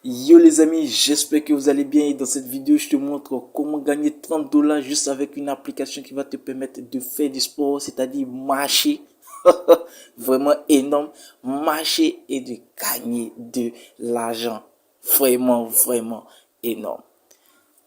Yo les amis, j'espère que vous allez bien et dans cette vidéo je te montre comment gagner 30 dollars juste avec une application qui va te permettre de faire du sport, c'est-à-dire marcher. Vraiment énorme, marcher et de gagner de l'argent. Vraiment énorme.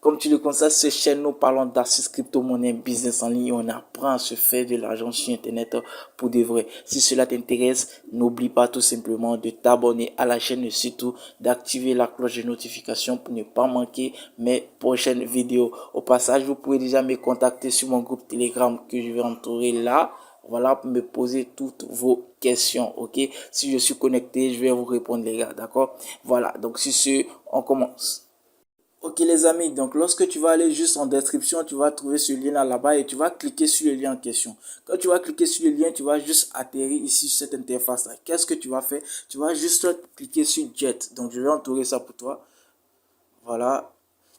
Comme tu le constates, sur cette chaîne, nous parlons d'astuces crypto-monnaie, business en ligne. On apprend à se faire de l'argent sur Internet pour de vrai. Si cela t'intéresse, n'oublie pas tout simplement de t'abonner à la chaîne et surtout d'activer la cloche de notification pour ne pas manquer mes prochaines vidéos. Au passage, vous pouvez déjà me contacter sur mon groupe Telegram que je vais entourer là. Voilà, pour me poser toutes vos questions, ok? Si je suis connecté, je vais vous répondre les gars, d'accord? Voilà, donc sur ce, on commence. Ok les amis, donc lorsque tu vas aller juste en description, tu vas trouver ce lien là-bas et tu vas cliquer sur le lien en question. Quand tu vas cliquer sur le lien, tu vas juste atterrir ici sur cette interface là. Qu'est-ce que tu vas faire? Tu vas juste cliquer sur Jet. Donc je vais entourer ça pour toi. Voilà.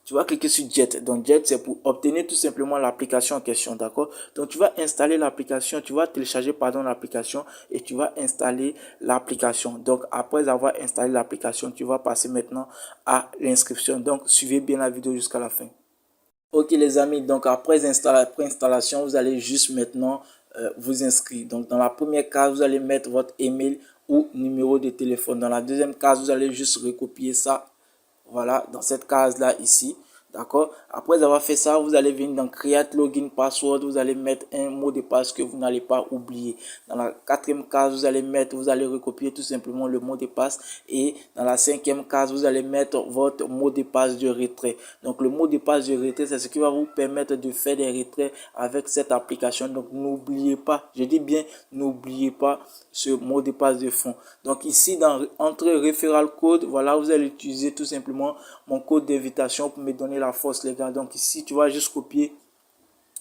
Tu vas cliquer sur Jet. Donc Jet, c'est pour obtenir tout simplement l'application en question, d'accord? Donc tu vas installer l'application, tu vas télécharger pardon l'application et tu vas installer l'application. Donc après avoir installé l'application, tu vas passer maintenant à l'inscription. Donc suivez bien la vidéo jusqu'à la fin. Ok les amis, donc après installation, vous allez juste maintenant vous inscrire. Donc dans la première case, vous allez mettre votre email ou numéro de téléphone. Dans la deuxième case, vous allez juste recopier ça. Voilà, dans cette case-là ici. D'accord. Après avoir fait ça, vous allez venir dans Create Login Password. Vous allez mettre un mot de passe que vous n'allez pas oublier. Dans la quatrième case, vous allez recopier tout simplement le mot de passe. Et dans la cinquième case, vous allez mettre votre mot de passe de retrait. Donc le mot de passe de retrait, c'est ce qui va vous permettre de faire des retraits avec cette application. Donc n'oubliez pas, je dis bien, n'oubliez pas ce mot de passe de fond. Donc ici, dans entrée referral code, voilà, vous allez utiliser tout simplement mon code d'invitation pour me donner la force les gars. Donc ici, tu vas juste copier.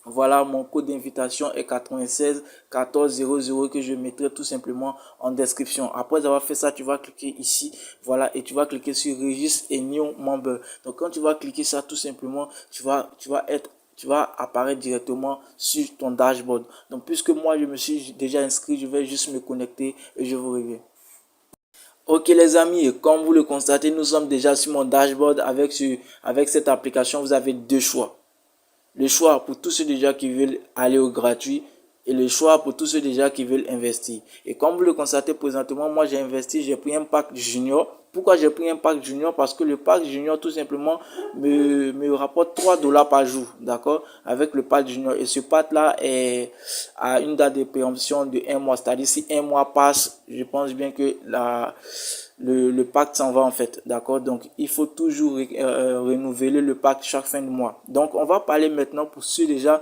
Voilà, mon code d'invitation est 96 14 00 que je mettrai tout simplement en description. Après avoir fait ça, tu vas cliquer ici, voilà, et tu vas cliquer sur registre et new member. Donc quand tu vas cliquer ça, tout simplement, tu vas apparaître directement sur ton dashboard. Donc puisque moi je me suis déjà inscrit, je vais juste me connecter et je vous reviens. Ok les amis, comme vous le constatez, nous sommes déjà sur mon dashboard avec cette application. Vous avez deux choix. Le choix pour tous ceux déjà qui veulent aller au gratuit et le choix pour tous ceux déjà qui veulent investir. Et comme vous le constatez présentement, moi j'ai investi, j'ai pris un pack junior. Pourquoi j'ai pris un pack junior? Parce que le pack junior tout simplement me rapporte 3 dollars par jour, d'accord? Avec le pack junior. Et ce pack là est à une date de préemption de 1 mois. C'est-à-dire si 1 mois passe, je pense bien que le pacte s'en va en fait, d'accord? Donc il faut toujours renouveler le pacte chaque fin de mois. Donc on va parler maintenant pour ceux déjà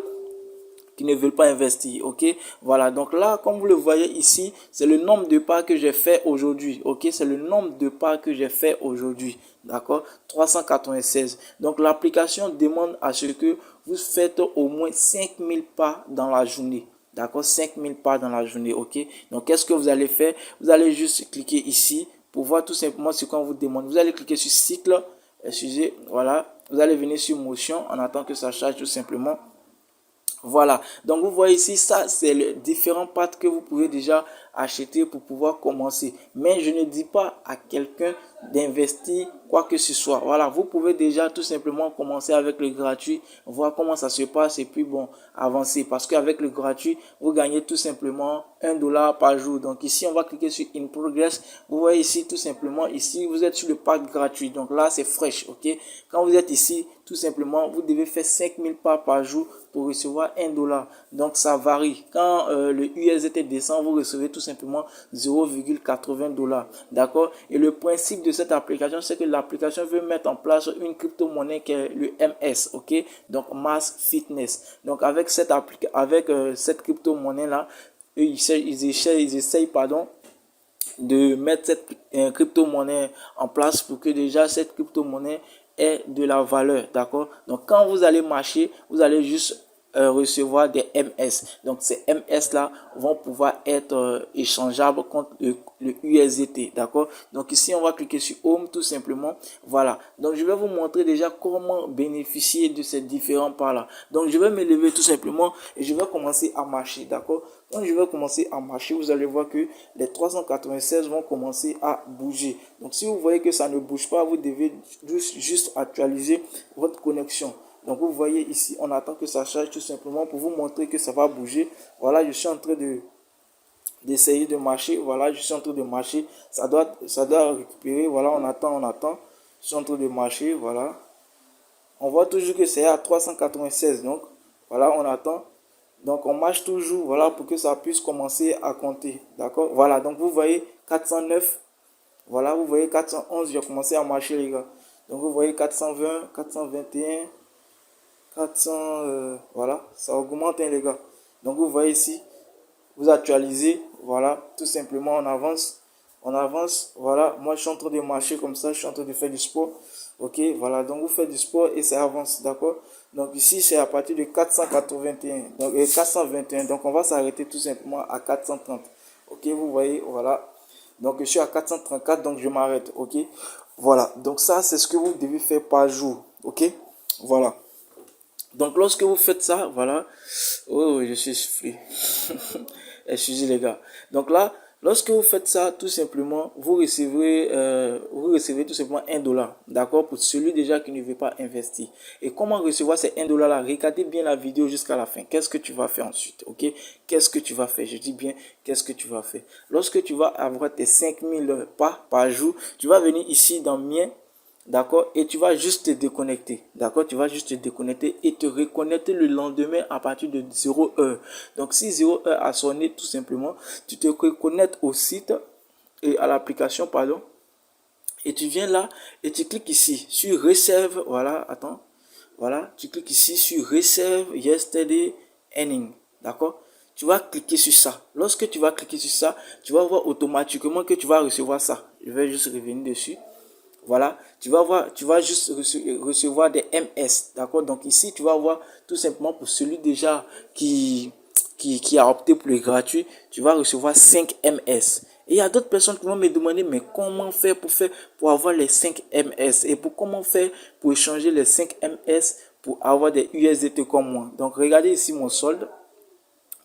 qui ne veulent pas investir, ok? Voilà, donc là, comme vous le voyez ici, c'est le nombre de pas que j'ai fait aujourd'hui, ok? C'est le nombre de pas que j'ai fait aujourd'hui, d'accord? 396. Donc l'application demande à ce que vous faites au moins 5000 pas dans la journée. D'accord, 5000 pas dans la journée, ok? Donc, qu'est-ce que vous allez faire? Vous allez juste cliquer ici pour voir tout simplement ce qu'on vous demande. Vous allez cliquer sur cycle, excusez, voilà. Vous allez venir sur motion en attendant que ça charge tout simplement. Voilà, donc vous voyez ici, ça c'est les différents pattes que vous pouvez déjà acheter pour pouvoir commencer. Mais je ne dis pas à quelqu'un d'investir quoi que ce soit. Voilà, vous pouvez déjà tout simplement commencer avec le gratuit, voir comment ça se passe et puis bon, avancer. Parce qu'avec le gratuit, vous gagnez tout simplement 1 dollar par jour. Donc ici, on va cliquer sur In Progress. Vous voyez ici, tout simplement, ici, vous êtes sur le pack gratuit. Donc là, c'est fresh, ok? Quand vous êtes ici, tout simplement, vous devez faire 5000 pas par jour pour recevoir 1 dollar. Donc ça varie. Quand le USDT descend, vous recevez tout simplement 0,80 dollars. D'accord? Et le principe de cette application, c'est que l'application veut mettre en place une crypto-monnaie qui est le MS. Ok? Donc Mass Fitness. Donc avec cette cette crypto-monnaie là, ils essayent pardon, de mettre cette crypto-monnaie en place pour que déjà cette crypto-monnaie ait de la valeur, d'accord? Donc quand vous allez marcher, vous allez juste recevoir des MS. Donc ces MS là vont pouvoir être échangeables contre le USDT, d'accord. Donc ici on va cliquer sur Home tout simplement. Voilà, donc je vais vous montrer déjà comment bénéficier de ces différents pas là. Donc je vais me lever tout simplement et je vais commencer à marcher, d'accord. Quand je vais commencer à marcher, vous allez voir que les 396 vont commencer à bouger. Donc si vous voyez que ça ne bouge pas, vous devez juste actualiser votre connexion. Donc vous voyez ici, on attend que ça charge tout simplement pour vous montrer que ça va bouger. Voilà, je suis en train d'essayer de marcher. Voilà, je suis en train de marcher. Ça doit récupérer. Voilà, on attend. Je suis en train de marcher. Voilà. On voit toujours que c'est à 396. Donc, voilà, on attend. Donc, on marche toujours. Voilà, pour que ça puisse commencer à compter. D'accord? Voilà, donc vous voyez 409. Voilà, vous voyez 411. J'ai commencé à marcher, les gars. Donc, vous voyez 420, 421. 400, voilà, ça augmente, hein, les gars. Donc vous voyez ici, vous actualisez, voilà, tout simplement on avance, voilà. Moi je suis en train de marcher comme ça, je suis en train de faire du sport, ok, voilà. Donc vous faites du sport et ça avance, d'accord. Donc ici c'est à partir de 481, donc 421, donc on va s'arrêter tout simplement à 430, ok, vous voyez, voilà. Donc je suis à 434, donc je m'arrête, ok, voilà. Donc ça c'est ce que vous devez faire par jour, ok, voilà. Donc lorsque vous faites ça, voilà. Oh, je suis soufflé. Excusez les gars. Donc là, lorsque vous faites ça, tout simplement, vous recevez tout simplement $1, d'accord, pour celui déjà qui ne veut pas investir. Et comment recevoir ces $1 là? Regardez bien la vidéo jusqu'à la fin. Qu'est-ce que tu vas faire ensuite, ok? Qu'est-ce que tu vas faire? Je dis bien, qu'est-ce que tu vas faire? Lorsque tu vas avoir tes 5000 pas par jour, tu vas venir ici dans Mien. D'accord, et tu vas juste te déconnecter. D'accord, tu vas juste te déconnecter et te reconnecter le lendemain à partir de 0h. Donc si 0h a sonné, tout simplement, tu te reconnectes au site et à l'application, pardon, et tu viens là et tu cliques ici sur Reserve. Voilà, attends, voilà, tu cliques ici sur Reserve Yesterday Earning. D'accord, tu vas cliquer sur ça. Lorsque tu vas cliquer sur ça, tu vas voir automatiquement que tu vas recevoir ça. Je vais juste revenir dessus. Voilà, tu vas voir, tu vas juste recevoir des MS, d'accord. Donc ici, tu vas voir tout simplement pour celui déjà qui a opté pour le gratuit, tu vas recevoir 5 MS. Et il y a d'autres personnes qui vont me demander, mais comment faire pour avoir les 5 MS et pour comment faire pour échanger les 5 MS pour avoir des USDT comme moi. Donc regardez ici mon solde.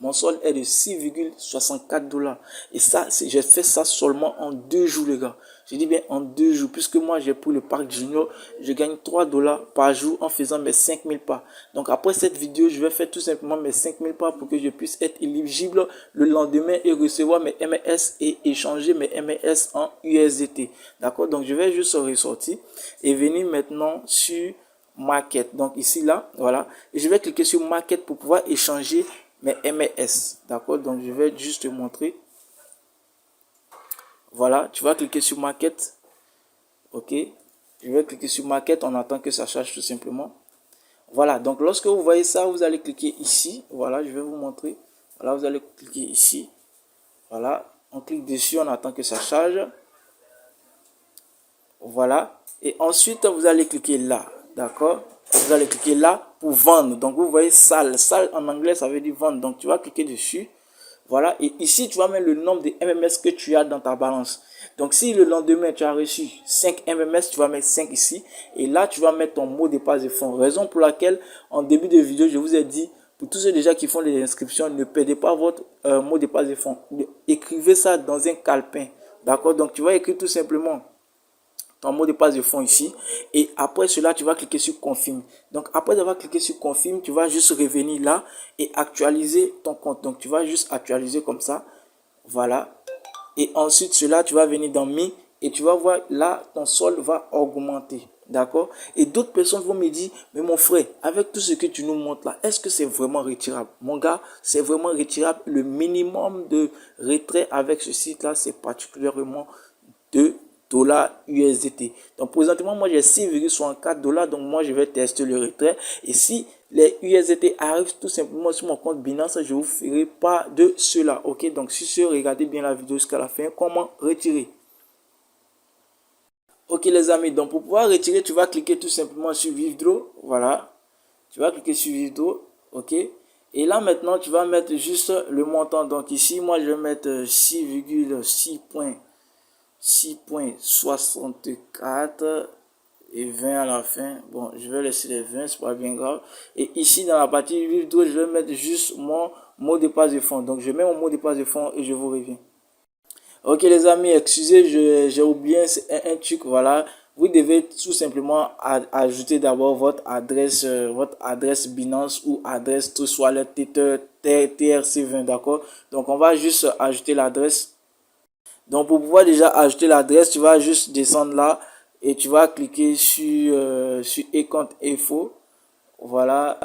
Mon solde est de 6,64 $. Et ça, j'ai fait ça seulement en 2 jours, les gars. Je dis bien en 2 jours. Puisque moi, j'ai pris le pack junior. Je gagne 3 $ par jour en faisant mes 5000 pas. Donc, après cette vidéo, je vais faire tout simplement mes 5000 pas pour que je puisse être éligible le lendemain et recevoir mes MS et échanger mes MS en USDT. D'accord? Donc, je vais juste ressortir et venir maintenant sur Market. Donc, ici, là, voilà. Et je vais cliquer sur Market pour pouvoir échanger mes MS, d'accord. Donc je vais juste te montrer. Voilà, tu vas cliquer sur Market, ok. Je vais cliquer sur Market, on attend que ça charge tout simplement. Voilà, donc lorsque vous voyez ça, vous allez cliquer ici. Voilà, je vais vous montrer. Voilà, vous allez cliquer ici. Voilà, on clique dessus, on attend que ça charge. Voilà, et ensuite vous allez cliquer là, d'accord. Vous allez cliquer là pour vendre. Donc vous voyez salle, salle en anglais ça veut dire vendre. Donc tu vas cliquer dessus. Voilà, et ici tu vas mettre le nombre de MMS que tu as dans ta balance. Donc si le lendemain tu as reçu 5 MMS, tu vas mettre 5 ici. Et là tu vas mettre ton mot de passe de fonds. Raison pour laquelle en début de vidéo je vous ai dit, pour tous ceux déjà qui font les inscriptions, ne perdez pas votre mot de passe de fonds. Écrivez ça dans un calepin. D'accord, donc tu vas écrire tout simplement ton mot de passe de fonds ici, et après cela tu vas cliquer sur confirme. Donc après avoir cliqué sur confirme, tu vas juste revenir là et actualiser ton compte. Donc tu vas juste actualiser comme ça, voilà, et ensuite cela tu vas venir dans mi et tu vas voir là ton solde va augmenter, d'accord. Et d'autres personnes vont me dire, mais mon frère, avec tout ce que tu nous montres là, est-ce que c'est vraiment retirable? Mon gars, c'est vraiment retirable. Le minimum de retrait avec ce site là, c'est particulièrement de $USDT. Donc présentement moi j'ai 6,64 $. Donc moi je vais tester le retrait. Et si les USDT arrivent tout simplement sur mon compte Binance, je vous ferai pas de cela. Ok, donc si ce, regardez bien la vidéo jusqu'à la fin. Comment retirer? Ok les amis, donc pour pouvoir retirer, tu vas cliquer tout simplement sur Withdraw. Voilà, tu vas cliquer sur Withdraw. Ok, Et là maintenant, tu vas mettre juste le montant. Donc ici, moi, je vais mettre 6,64 et 20 à la fin. Bon, je vais laisser les 20, c'est pas bien grave. Et ici, dans la partie vidéo, je vais mettre juste mon mot de passe de fond. Donc, je mets mon mot de passe de fond et je vous reviens. Ok les amis, excusez, j'ai oublié un truc, voilà. Vous devez tout simplement ajouter d'abord votre adresse Binance ou adresse Trust Wallet TRC20, d'accord? Donc on va juste ajouter l'adresse. Donc pour pouvoir déjà ajouter l'adresse, tu vas juste descendre là et tu vas cliquer sur e-compte info. Voilà.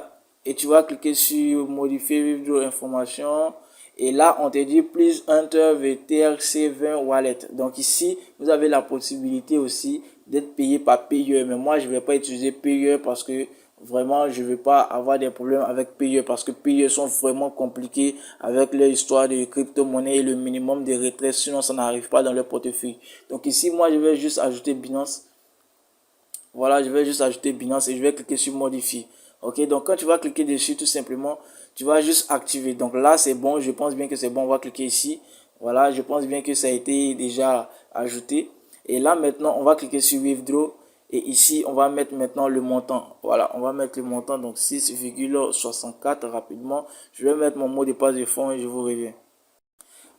Et tu vas cliquer sur modifier withdraw information. Et là, on te dit please enter the TRC20 wallet. Donc ici, vous avez la possibilité aussi d'être payé par payeur. Mais moi, je ne vais pas utiliser payeur parce que vraiment, je ne veux pas avoir des problèmes avec payeur parce que payeur sont vraiment compliqués avec leur histoire de crypto-monnaie et le minimum de retrait. Sinon, ça n'arrive pas dans leur portefeuille. Donc ici, moi, je vais juste ajouter Binance. Voilà, je vais juste ajouter Binance et je vais cliquer sur modifier. Ok, donc quand tu vas cliquer dessus, tout simplement, tu vas juste activer. Donc là, c'est bon, je pense bien que c'est bon. On va cliquer ici. Voilà, je pense bien que ça a été déjà ajouté. Et là, maintenant, on va cliquer sur withdraw. Et ici, on va mettre maintenant le montant. Voilà, on va mettre le montant, donc 6,64 rapidement. Je vais mettre mon mot de passe de fond et je vous reviens.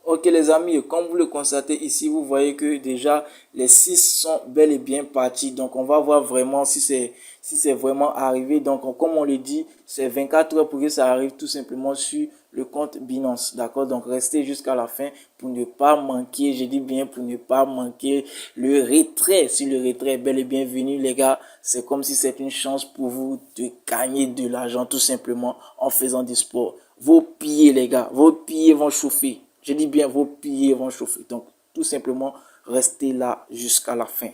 Ok les amis, comme vous le constatez ici, vous voyez que déjà les 6 sont bel et bien partis. Donc on va voir vraiment si c'est vraiment arrivé. Donc comme on le dit, c'est 24 heures pour que ça arrive tout simplement sur le compte Binance. D'accord? Donc restez jusqu'à la fin pour ne pas manquer, je dis bien pour ne pas manquer le retrait. Si le retrait est bel et bien venu les gars, c'est comme si c'est une chance pour vous de gagner de l'argent tout simplement en faisant du sport. Vos pieds les gars, vos pieds vont chauffer. Je dis bien, vos pieds vont chauffer. Donc, tout simplement, restez là jusqu'à la fin.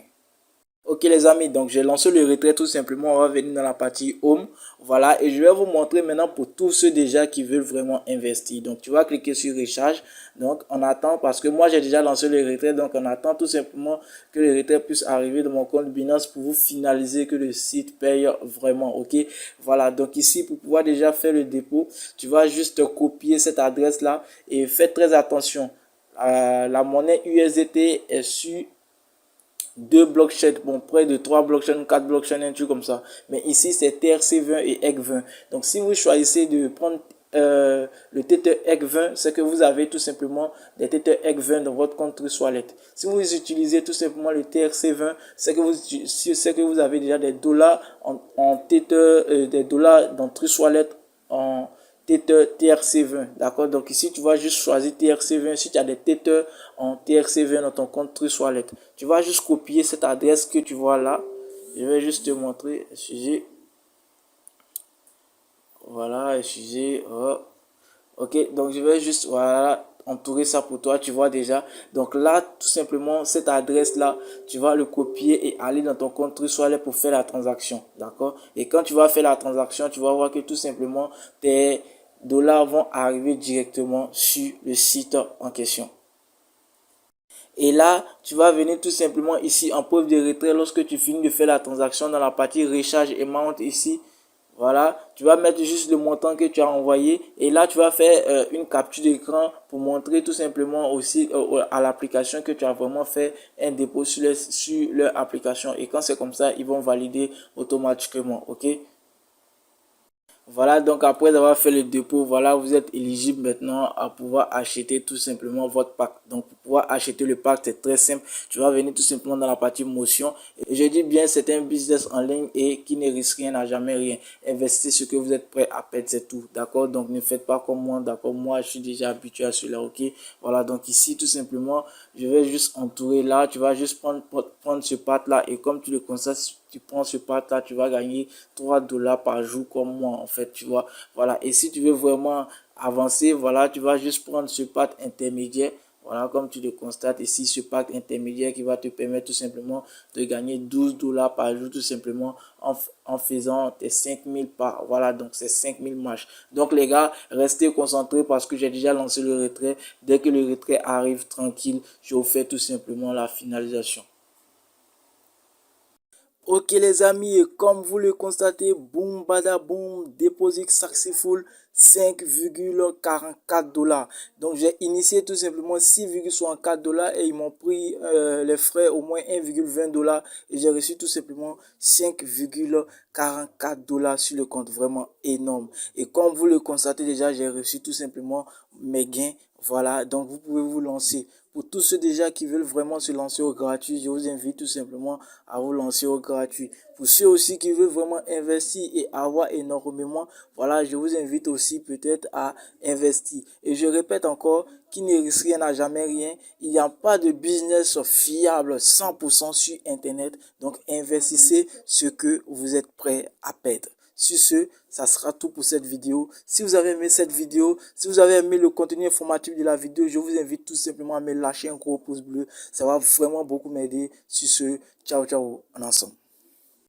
Ok les amis, donc j'ai lancé le retrait tout simplement. On va venir dans la partie Home. Voilà, et je vais vous montrer maintenant pour tous ceux déjà qui veulent vraiment investir. Donc, tu vas cliquer sur Recharge. Donc, on attend parce que moi, j'ai déjà lancé le retrait. Donc, on attend tout simplement que le retrait puisse arriver dans mon compte Binance pour vous finaliser que le site paye vraiment. Ok, voilà. Donc, ici, pour pouvoir déjà faire le dépôt, tu vas juste copier cette adresse-là et faites très attention. La monnaie USDT est sur deux blockchains, bon, près de 3 blockchains, 4 blockchains, un truc comme ça. Mais ici, c'est TRC20 et EC20. Donc, si vous choisissez de prendre le Tether EC20, c'est que vous avez tout simplement des Tether EC20 dans votre compte Trust Wallet. Si vous utilisez tout simplement le TRC20, c'est que vous avez déjà des dollars en Tether, des dollars dans Trust Wallet en TRC20, d'accord? Donc ici, tu vas juste choisir TRC20. Si tu as des Tether en TRC20 dans ton compte Trust Wallet, tu vas juste copier cette adresse que tu vois là. Je vais juste te montrer. Excusez. Voilà, excusez. Oh. Ok, donc je vais juste, voilà, entourer ça pour toi, tu vois déjà. Donc là, tout simplement, cette adresse-là, tu vas le copier et aller dans ton compte Trust Wallet pour faire la transaction, d'accord? Et quand tu vas faire la transaction, tu vas voir que tout simplement, tes dollars vont arriver directement sur le site en question. Et là, tu vas venir tout simplement ici en preuve de retrait lorsque tu finis de faire la transaction dans la partie recharge et amount ici. Voilà, tu vas mettre juste le montant que tu as envoyé et là tu vas faire une capture d'écran pour montrer tout simplement aussi à l'application que tu as vraiment fait un dépôt sur leur application et quand c'est comme ça, ils vont valider automatiquement, ok? Voilà, donc après avoir fait le dépôt, voilà, vous êtes éligible maintenant à pouvoir acheter tout simplement votre pack. Donc, pour pouvoir acheter le pack, c'est très simple. Tu vas venir tout simplement dans la partie motion. Et je dis bien, c'est un business en ligne et qui ne risque rien, n'a jamais rien. Investissez ce que vous êtes prêt à perdre, c'est tout. D'accord? Donc, ne faites pas comme moi. D'accord? Moi, je suis déjà habitué à cela, ok? Voilà, donc ici, tout simplement, je vais juste entourer là. Tu vas juste prendre ce pack là et comme tu le constates, tu prends ce pack là, tu vas gagner 3 dollars par jour comme moi en fait, tu vois. Voilà, et si tu veux vraiment avancer, voilà, tu vas juste prendre ce pack intermédiaire. Voilà, comme tu le constates ici, ce pack intermédiaire qui va te permettre tout simplement de gagner 12 dollars par jour, tout simplement en faisant tes 5000 par. Voilà, donc c'est 5000 matchs. Donc les gars, restez concentrés parce que j'ai déjà lancé le retrait. Dès que le retrait arrive tranquille, je vous fais tout simplement la finalisation. Ok les amis, comme vous le constatez, boum bada boum, deposit successful, 5,44 $. Donc j'ai initié tout simplement 6,64 $ et ils m'ont pris les frais au moins 1,20 $ et j'ai reçu tout simplement 5,44 $ sur le compte. Vraiment énorme. Et comme vous le constatez déjà, j'ai reçu tout simplement mes gains. Voilà, donc vous pouvez vous lancer. Pour tous ceux déjà qui veulent vraiment se lancer au gratuit, je vous invite tout simplement à vous lancer au gratuit. Pour ceux aussi qui veulent vraiment investir et avoir énormément, voilà, je vous invite aussi peut-être à investir. Et je répète encore, qui ne risque rien n'a jamais rien. Il n'y a pas de business fiable 100% sur Internet. Donc investissez ce que vous êtes prêt à perdre. Sur ce, ça sera tout pour cette vidéo. Si vous avez aimé cette vidéo, si vous avez aimé le contenu informatif de la vidéo, je vous invite tout simplement à me lâcher un gros pouce bleu. Ça va vraiment beaucoup m'aider. Sur ce, ciao, ciao, en ensemble.